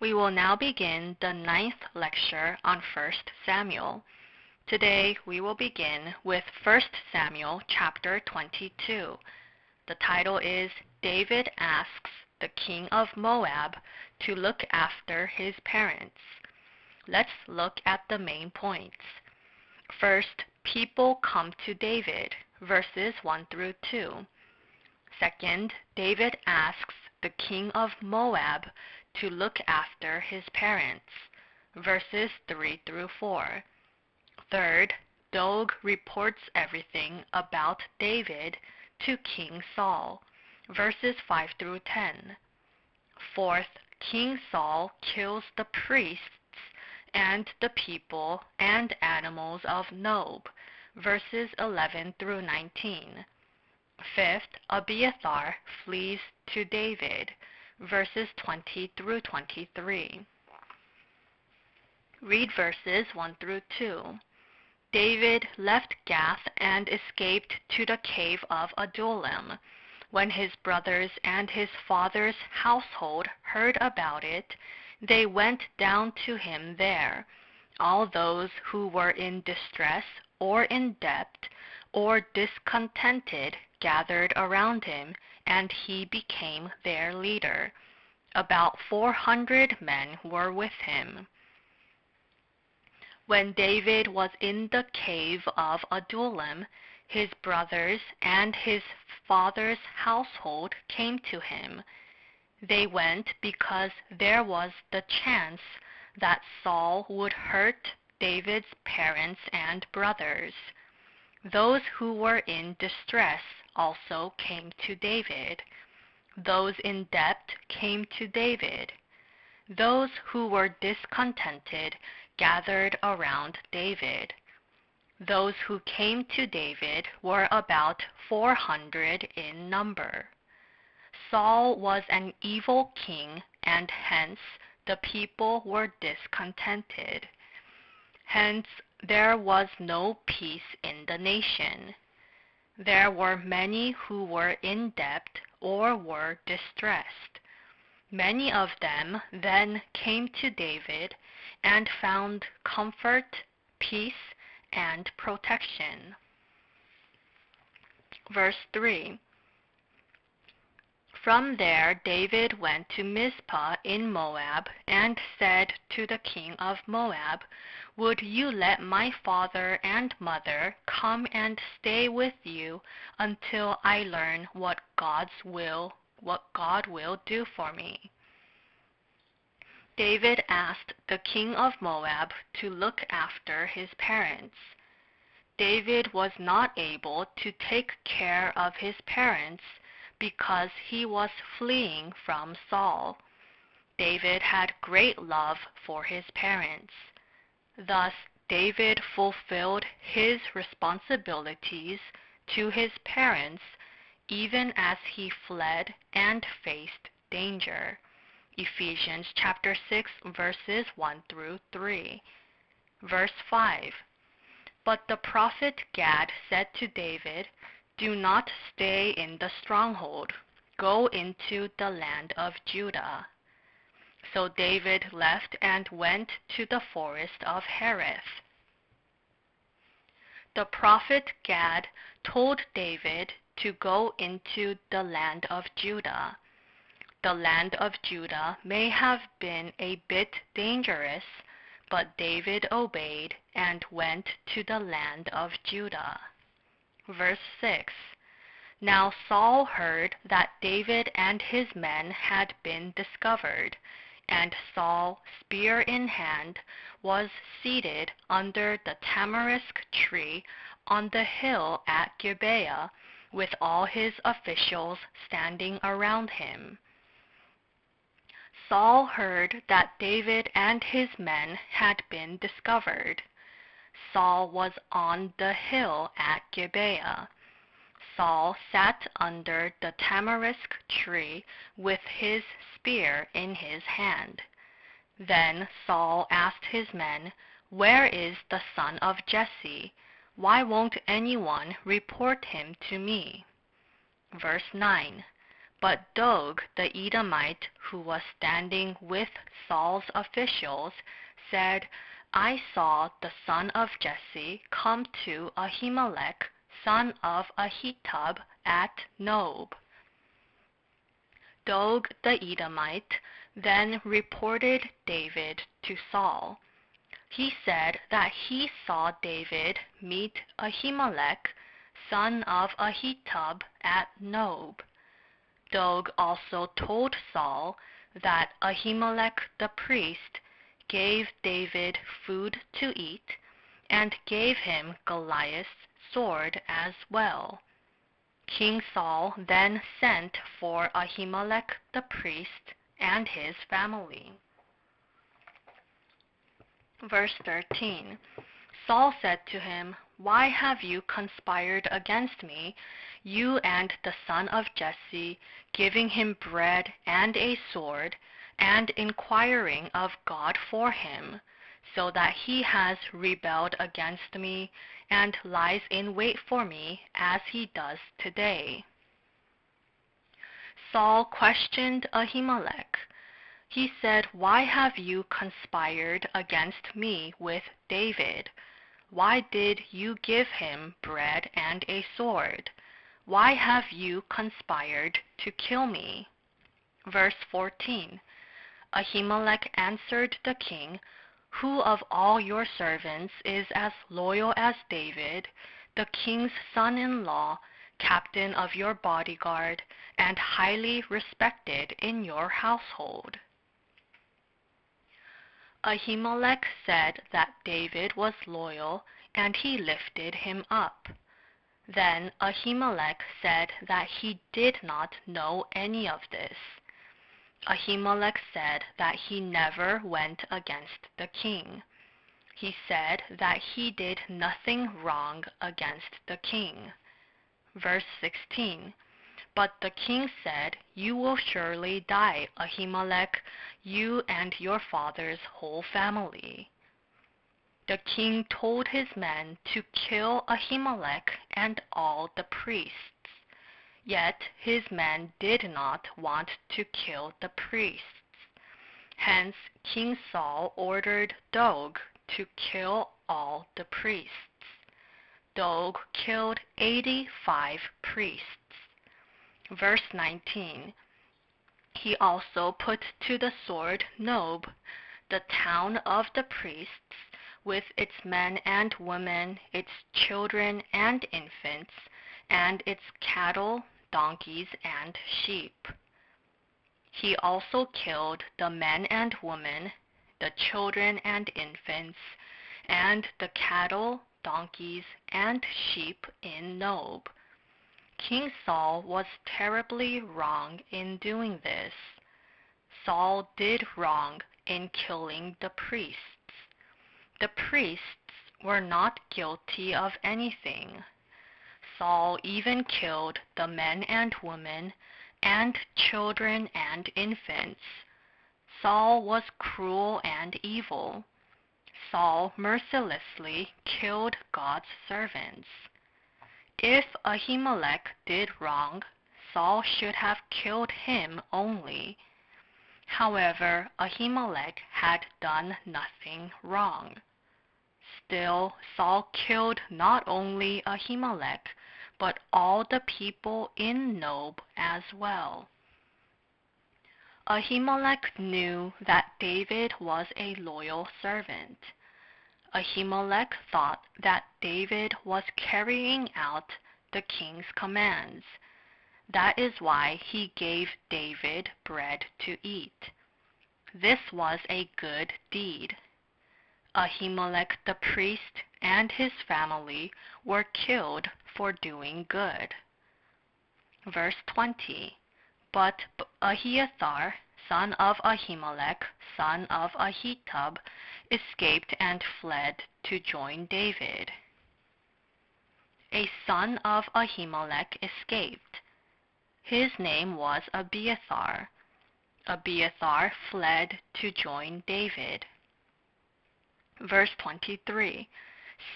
We will now begin the 9th lecture on 1 Samuel. Today we will begin with 1 Samuel chapter 22. The title is David Asks the King of Moab to Look After His Parents. Let's look at the main points. First, people come to David, verses 1 through 2. Second, David asks the king of Moab to look after his parents, verses 3 through 4. Third, Doeg reports everything about David to King Saul, verses 5 through 10. Fourth, King Saul kills the priests and the people and animals of Nob, verses 11 through 19. Fifth, Abiathar flees to David, verses 20 through 23. Read verses 1 through 2. David left Gath and escaped to the cave of Adullam. When his brothers and his father's household heard about it, they went down to him there, all those who were in distress or in debt or discontented gathered around him, and he became their leader. About 400 men were with him. When David was in the cave of Adullam, his brothers and his father's household came to him. They went because there was the chance that Saul would hurt David's parents and brothers. Those who were in distress also came to David. Those in debt came to David. Those who were discontented gathered around David. Those who came to David were about 400 in number. Saul was an evil king, and hence the people were discontented. Hence there was no peace in the nation. There were many who were in debt or were distressed. Many of them then came to David and found comfort, peace, and protection. Verse 3. From there David went to Mizpah in Moab and said to the king of Moab, "Would you let my father and mother come and stay with you until I learn what God will do for me?" David asked the king of Moab to look after his parents. David was not able to take care of his parents because he was fleeing from Saul. David had great love for his parents. Thus, David fulfilled his responsibilities to his parents even as he fled and faced danger. Ephesians chapter 6, verses 1 through 3. Verse 5. But the prophet Gad said to David, "Do not stay in the stronghold. Go into the land of Judah." So David left and went to the forest of Hereth. The prophet Gad told David to go into the land of Judah. The land of Judah may have been a bit dangerous, but David obeyed and went to the land of Judah. Verse 6. Now Saul heard that David and his men had been discovered, and Saul, spear in hand, was seated under the tamarisk tree on the hill at Gibeah, with all his officials standing around him. Saul heard that David and his men had been discovered. Saul was on the hill at Gibeah. Saul sat under the tamarisk tree with his spear in his hand. Then Saul asked his men, "Where is the son of Jesse? Why won't anyone report him to me?" Verse 9. But Dog the Edomite, who was standing with Saul's officials, said, I saw the son of Jesse come to Ahimelech, son of Ahitub, at Nob. Dog the Edomite then reported David to Saul. He said that he saw David meet Ahimelech, son of Ahitub, at Nob. Dog also told Saul that Ahimelech the priest gave David food to eat and gave him Goliath's sword as well. King Saul then sent for Ahimelech the priest and his family. Verse 13. Saul said to him, Why have you conspired against me, you and the son of Jesse, giving him bread and a sword, and inquiring of God for him, so that he has rebelled against me, and lies in wait for me, as he does today? Saul questioned Ahimelech. He said, Why have you conspired against me with David? Why did you give him bread and a sword? Why have you conspired to kill me? Verse 14. Ahimelech answered the king, Who of all your servants is as loyal as David, the king's son-in-law, captain of your bodyguard, and highly respected in your household? Ahimelech said that David was loyal, and he lifted him up. Then Ahimelech said that he did not know any of this. Ahimelech said that he never went against the king. He said that he did nothing wrong against the king. Verse 16. But the king said, You will surely die, Ahimelech, you and your father's whole family. The king told his men to kill Ahimelech and all the priests. Yet his men did not want to kill the priests. Hence King Saul ordered Dog to kill all the priests. Dog killed 85 priests. Verse 19. He also put to the sword Nob, the town of the priests, with its men and women, its children and infants, and its cattle, donkeys, and sheep. He also killed the men and women, the children and infants, and the cattle, donkeys, and sheep in Nob. King Saul was terribly wrong in doing this. Saul did wrong in killing the priests. The priests were not guilty of anything. Saul even killed the men and women, and children and infants. Saul was cruel and evil. Saul mercilessly killed God's servants. If Ahimelech did wrong, Saul should have killed him only. However, Ahimelech had done nothing wrong. Still, Saul killed not only Ahimelech, but all the people in Nob as well. Ahimelech knew that David was a loyal servant. Ahimelech thought that David was carrying out the king's commands. That is why he gave David bread to eat. This was a good deed. Ahimelech the priest and his family were killed for doing good. Verse 20. But Ahiathar, son of Ahimelech, son of Ahitub, escaped and fled to join David. A son of Ahimelech escaped. His name was Abiathar. Abiathar fled to join David. Verse 23.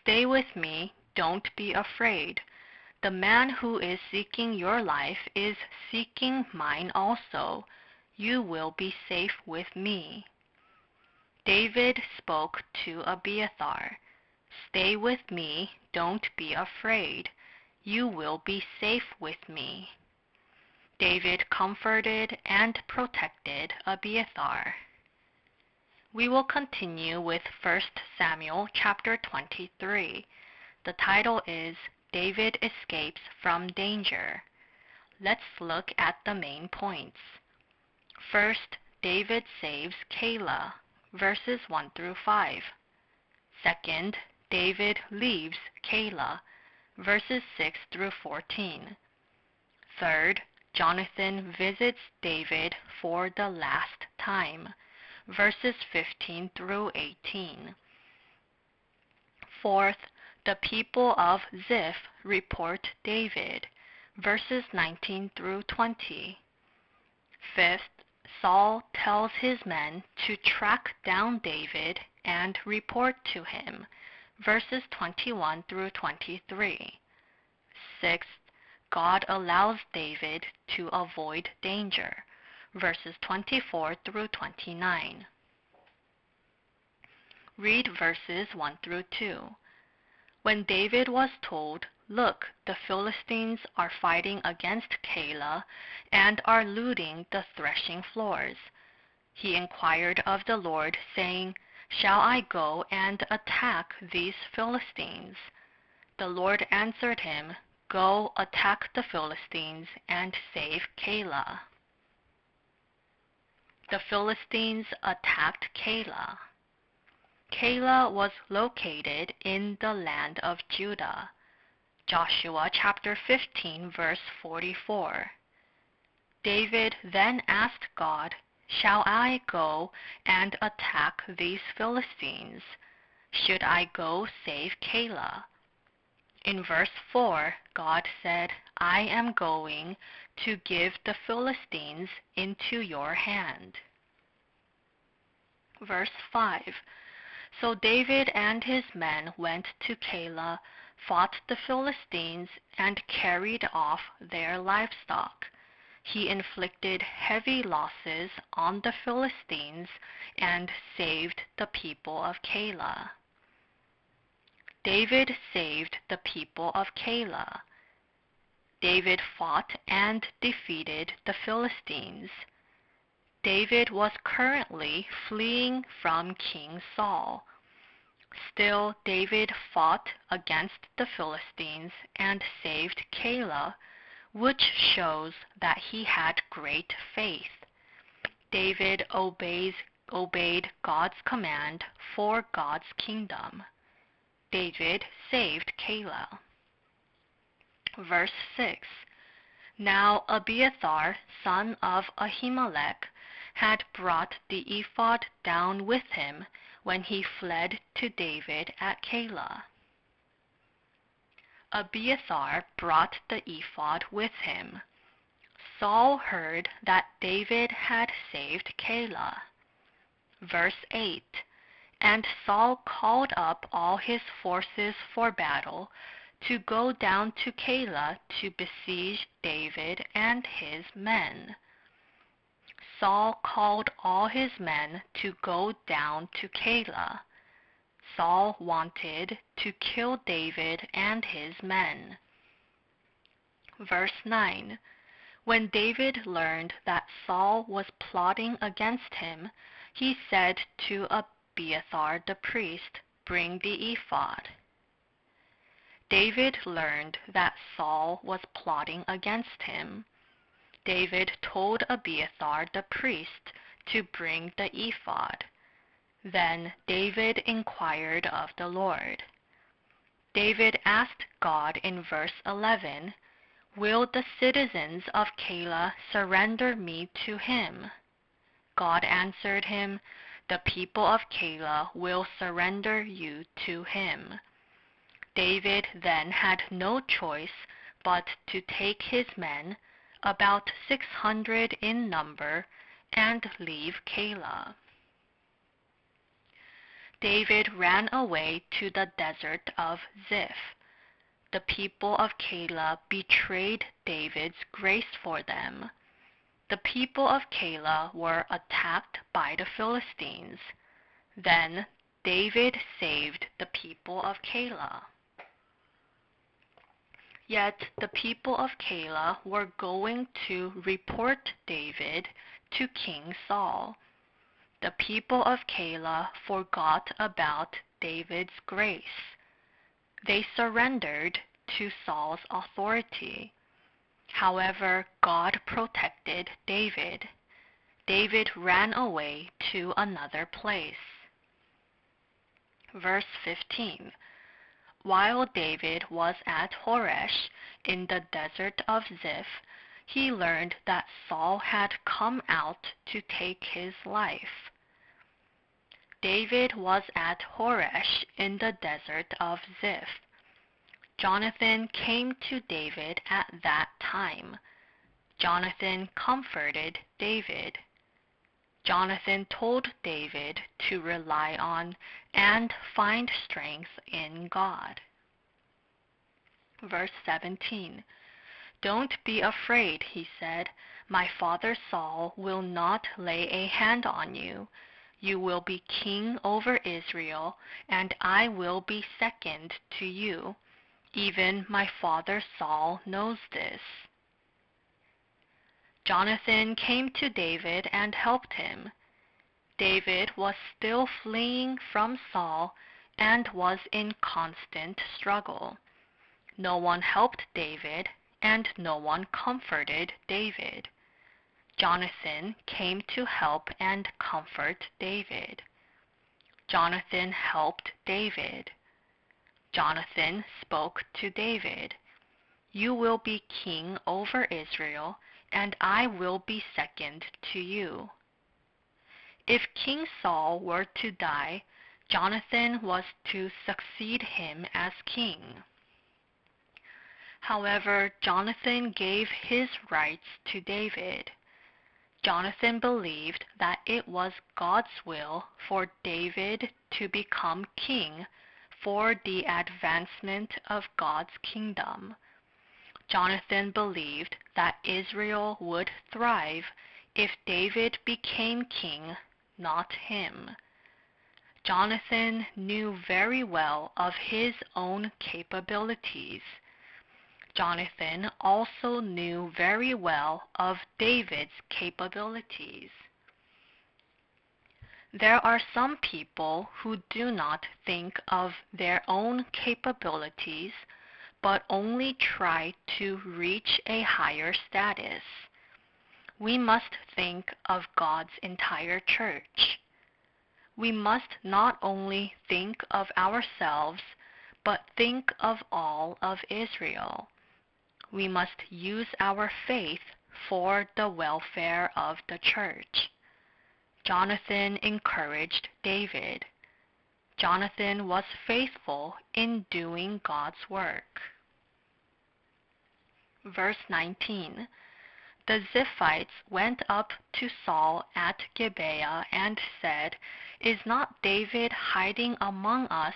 Stay with me, don't be afraid. The man who is seeking your life is seeking mine also. You will be safe with me." David spoke to Abiathar, "Stay with me, don't be afraid. You will be safe with me." David comforted and protected Abiathar. We will continue with 1 Samuel chapter 23. The title is David Escapes from Danger. Let's look at the main points. First, David saves Keilah, verses 1 through 5. Second, David leaves Keilah, verses 6 through 14. Third, Jonathan visits David for the last time, verses 15 through 18. Fourth, the people of Ziph report David, verses 19 through 20. Fifth, Saul tells his men to track down David and report to him, verses 21 through 23. Sixth, God allows David to avoid danger, verses 24 through 29. Read verses 1 through 2. When David was told, "Look, the Philistines are fighting against Keilah and are looting the threshing floors," he inquired of the Lord, saying, "Shall I go and attack these Philistines?" The Lord answered him, "Go attack the Philistines and save Keilah." The Philistines attacked Keilah. Keilah was located in the land of Judah. Joshua chapter 15 verse 44. David then asked God, "Shall I go and attack these Philistines? Should I go save Keilah?" In verse 4, God said, "I am going to give the Philistines into your hand." Verse 5. So David and his men went to Keilah, fought the Philistines, and carried off their livestock. He inflicted heavy losses on the Philistines and saved the people of Keilah. David saved the people of Keilah. David fought and defeated the Philistines. David was currently fleeing from King Saul. Still, David fought against the Philistines and saved Keilah, which shows that he had great faith. David obeyed God's command for God's kingdom. David saved Keilah. Verse 6. Now Abiathar, son of Ahimelech, had brought the ephod down with him when he fled to David at Keilah. Abiathar brought the ephod with him. Saul heard that David had saved Keilah. Verse 8. And Saul called up all his forces for battle to go down to Keilah to besiege David and his men. Saul called all his men to go down to Keilah. Saul wanted to kill David and his men. Verse 9. When David learned that Saul was plotting against him, he said to Abiathar the priest, "Bring the ephod." David learned that Saul was plotting against him. David told Abiathar the priest to bring the ephod. Then David inquired of the Lord. David asked God in verse 11, "Will the citizens of Keilah surrender me to him?" God answered him, "The people of Keilah will surrender you to him." David then had no choice but to take his men, about 600 in number, and leave Keilah. David ran away to the desert of Ziph. the people of Keilah betrayed David's grace for them. The people of Keilah were attacked by the Philistines. Then David saved the people of Keilah. Yet the people of Keilah were going to report David to King Saul. The people of Keilah forgot about David's grace. They surrendered to Saul's authority. However, God protected David. David ran away to another place. Verse 15. While David was at Horesh in the desert of Ziph, he learned that Saul had come out to take his life. David was at Horesh in the desert of Ziph. Jonathan came to David at that time. Jonathan comforted David. Jonathan told David to rely on and find strength in God. Verse 17. Don't be afraid, he said. My father Saul will not lay a hand on you. You will be king over Israel, and I will be second to you. Even my father Saul knows this. Jonathan came to David and helped him. David was still fleeing from Saul and was in constant struggle. No one helped David, and no one comforted David. Jonathan came to help and comfort David. Jonathan helped David. Jonathan spoke to David. You will be king over Israel, and I will be second to you. If King Saul were to die, Jonathan was to succeed him as king. However, Jonathan gave his rights to David. Jonathan believed that it was God's will for David to become king for the advancement of God's kingdom. Jonathan believed that Israel would thrive if David became king, not him. Jonathan knew very well of his own capabilities. Jonathan also knew very well of David's capabilities. There are some people who do not think of their own capabilities, but only try to reach a higher status. We must think of God's entire church. We must not only think of ourselves, but think of all of Israel. We must use our faith for the welfare of the church. Jonathan encouraged David. Jonathan was faithful in doing God's work. Verse 19. The Ziphites went up to Saul at Gibeah and said, Is not David hiding among us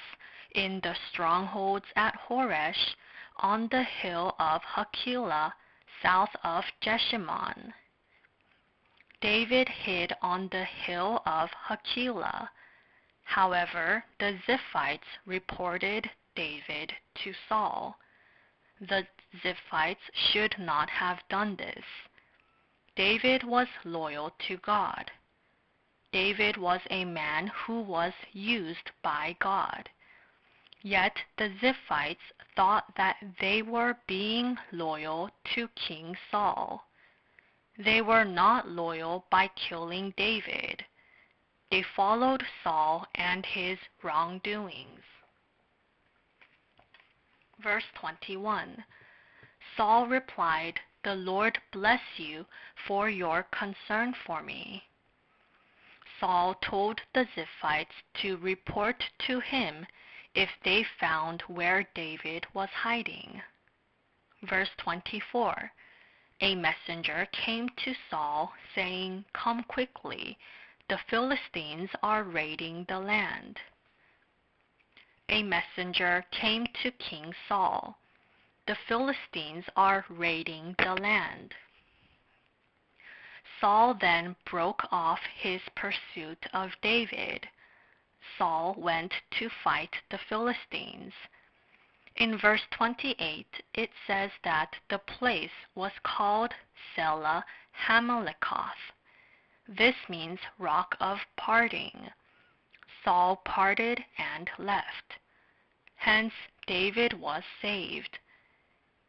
in the strongholds at Horesh, on the hill of Hakilah, south of Jeshimon? David hid on the hill of Hakilah. However, the Ziphites reported David to Saul. The Ziphites should not have done this. David was loyal to God. David was a man who was used by God. Yet the Ziphites thought that they were being loyal to King Saul. They were not loyal by killing David. They followed Saul and his wrongdoings. Verse 21. Saul replied, The Lord bless you for your concern for me. Saul told the Ziphites to report to him if they found where David was hiding. Verse 24. A messenger came to Saul, saying, Come quickly, the Philistines are raiding the land. A messenger came to King Saul. the Philistines are raiding the land. Saul then broke off his pursuit of David. Saul went to fight the Philistines. In verse 28, it says that the place was called Selah Hammelikoth. This means rock of parting. Saul parted and left. Hence, David was saved.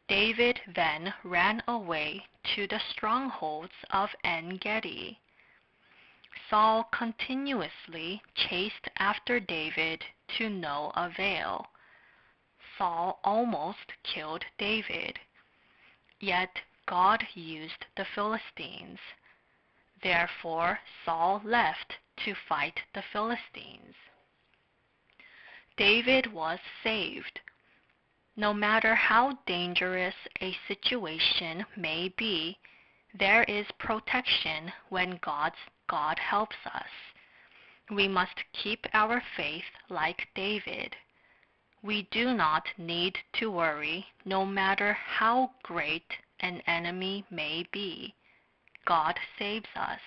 David then ran away to the strongholds of En-gedi. Saul continuously chased after David to no avail. Saul almost killed David. Yet God used the Philistines. Therefore Saul left to fight the Philistines. David was saved. No matter how dangerous a situation may be, there is protection when God helps us. We must keep our faith like David. We do not need to worry no matter how great an enemy may be. God saves us.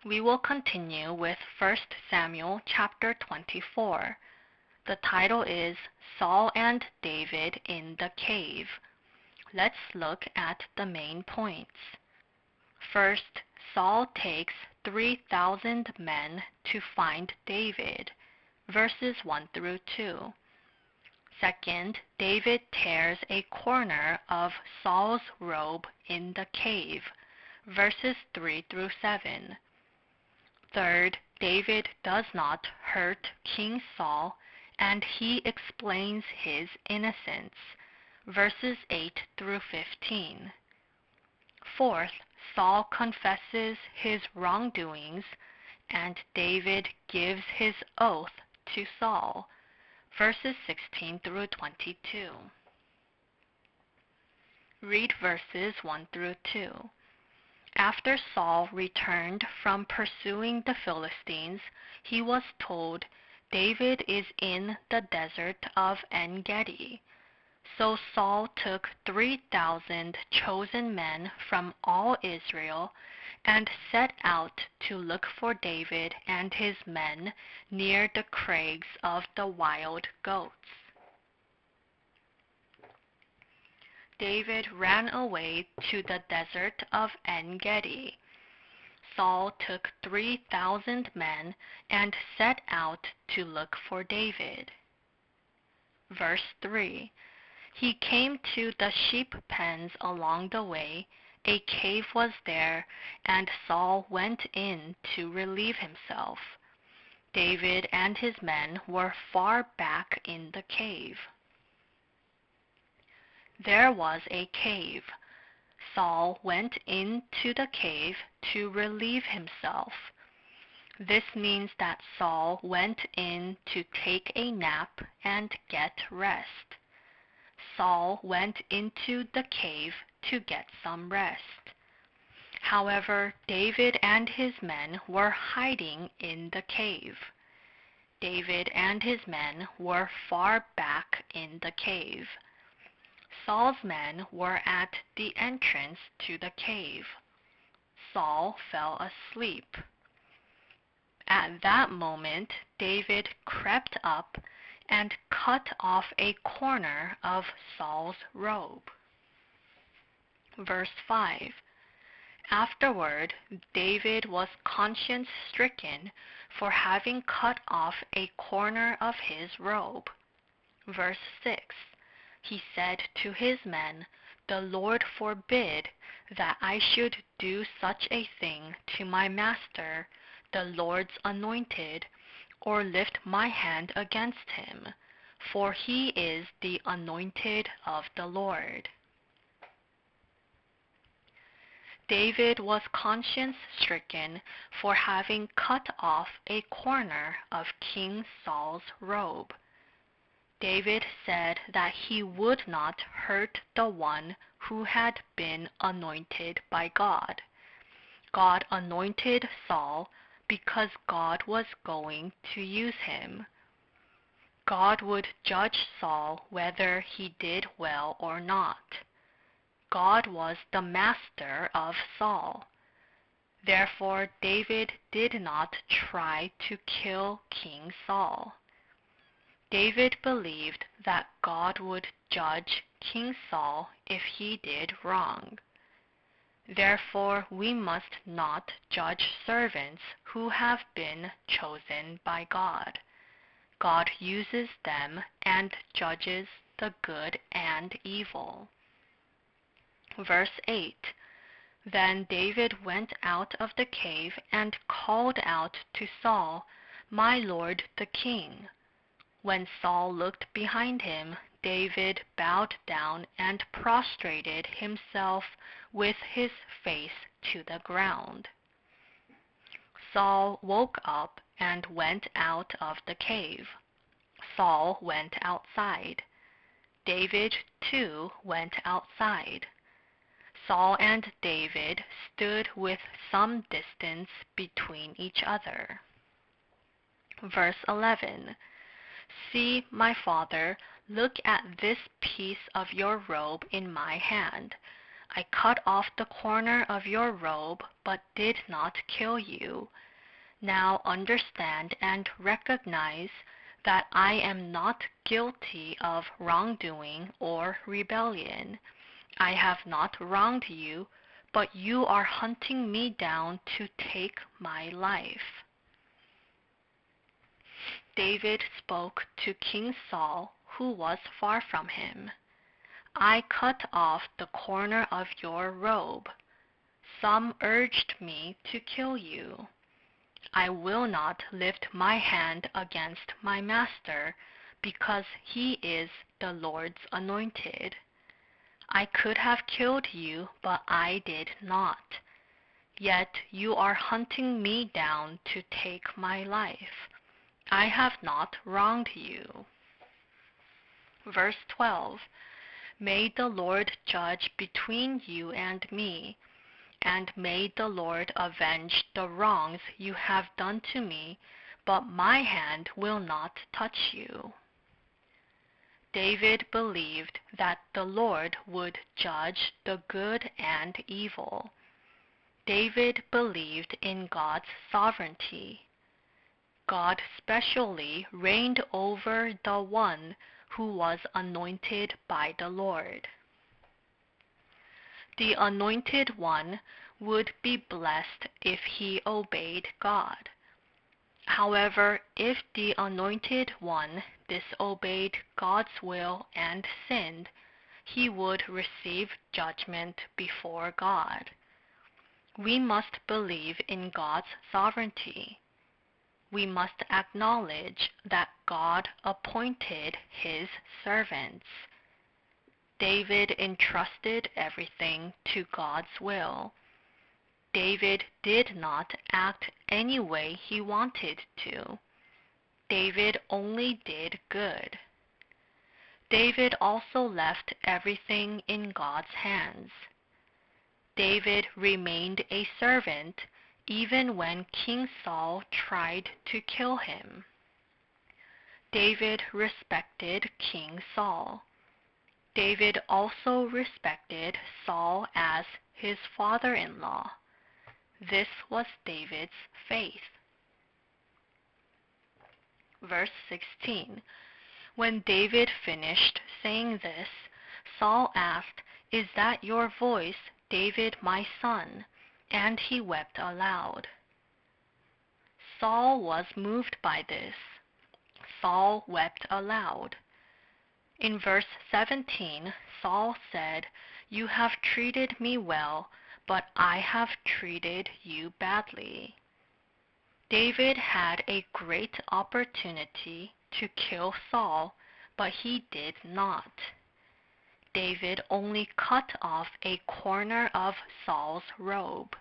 We will continue with 1 Samuel chapter 24. The title is Saul and David in the Cave. Let's look at the main points. First, Saul takes 3,000 men to find David, verses 1 through 2. Second, David tears a corner of Saul's robe in the cave, verses 3 through 7. Third, David does not hurt King Saul, and he explains his innocence, verses 8 through 15. Fourth, Saul confesses his wrongdoings, and David gives his oath to Saul, verses 16 through 22. Read verses 1 through 2. After Saul returned from pursuing the Philistines, he was told, David is in the desert of En-gedi. So Saul took 3,000 chosen men from all Israel and set out to look for David and his men near the crags of the wild goats. David ran away to the desert of En-gedi. Saul took 3,000 men and set out to look for David. Verse 3. He came to the sheep pens along the way. A cave was there, and Saul went in to relieve himself. David and his men were far back in the cave. There was a cave. Saul went into the cave to relieve himself. This means that Saul went in to take a nap and get rest. Saul went into the cave to get some rest. However, David and his men were hiding in the cave. David and his men were far back in the cave. Saul's men were at the entrance to the cave. Saul fell asleep. At that moment, David crept up and cut off a corner of Saul's robe. Verse 5. Afterward, David was conscience-stricken for having cut off a corner of his robe. Verse 6. He said to his men, The Lord forbid that I should do such a thing to my master, the Lord's anointed, or lift my hand against him, for he is the anointed of the Lord. David was conscience-stricken for having cut off a corner of King Saul's robe. David said that he would not hurt the one who had been anointed by God. God anointed Saul because God was going to use him. God would judge Saul whether he did well or not. God was the master of Saul. Therefore, David did not try to kill King Saul. David believed that God would judge King Saul if he did wrong. Therefore, we must not judge servants who have been chosen by God. God uses them and judges the good and evil. Verse 8. Then David went out of the cave and called out to Saul, "My lord the king." When Saul looked behind him, David bowed down and prostrated himself with his face to the ground. Saul woke up and went out of the cave. Saul went outside. David too went outside. Saul and David stood with some distance between each other. Verse 11. "See, my father, look at this piece of your robe in my hand. I cut off the corner of your robe, but did not kill you. Now understand and recognize that I am not guilty of wrongdoing or rebellion. I have not wronged you, but you are hunting me down to take my life." David spoke to King Saul, who was far from him. "I cut off the corner of your robe. Some urged me to kill you. I will not lift my hand against my master, because he is the Lord's anointed. I could have killed you, but I did not. Yet you are hunting me down to take my life. I have not wronged you." Verse 12. "May the Lord judge between you and me, and may the Lord avenge the wrongs you have done to me, but my hand will not touch you." David believed that the Lord would judge the good and evil. David believed in God's sovereignty. God specially reigned over the one who was anointed by the Lord. The anointed one would be blessed if he obeyed God. However, if the anointed one disobeyed God's will and sinned, he would receive judgment before God. We must believe in God's sovereignty. We must acknowledge that God appointed his servants. David entrusted everything to God's will. David did not act any way he wanted to. David only did good. David also left everything in God's hands. David remained a servant even when King Saul tried to kill him. David respected King Saul. David also respected Saul as his father-in-law. This was David's faith. Verse 16. When David finished saying this, Saul asked, "Is that your voice, David my son?" And he wept aloud. Saul was moved by this. Saul wept aloud. In verse 17, Saul said, "You have treated me well, but I have treated you badly." David had a great opportunity to kill Saul, but he did not. David only cut off a corner of Saul's robe.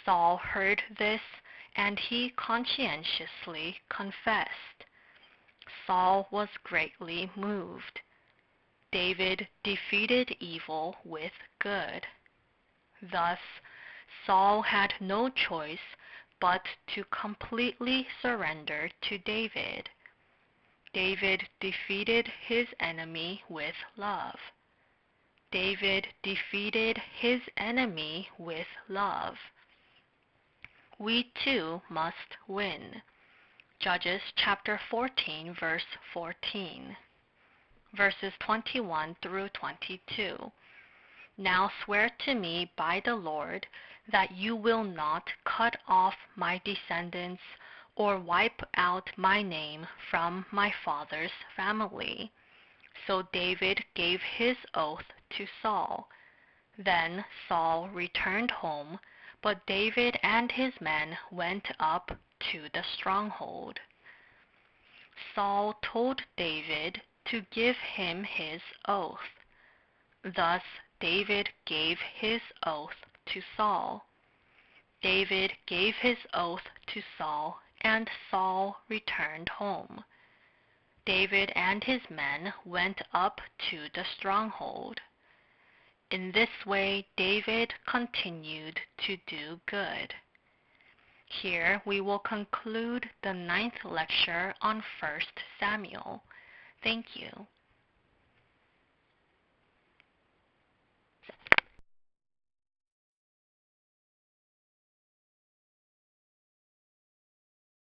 Saul heard this, and he conscientiously confessed. Saul was greatly moved. David defeated evil with good. Thus, Saul had no choice but to completely surrender to David. David defeated his enemy with love. David defeated his enemy with love. We too must win. Judges chapter 14, verse 14. Verses 21 through 22. Now swear to me by the Lord that you will not cut off my descendants or wipe out my name from my father's family. So David gave his oath to Saul. Then Saul returned home, but David and his men went up to the stronghold. Saul told David to give him his oath. Thus David gave his oath to Saul. David gave his oath to Saul, and Saul returned home. David and his men went up to the stronghold. In this way David continued to do good. Here we will conclude the 9th lecture on 1 Samuel. Thank you.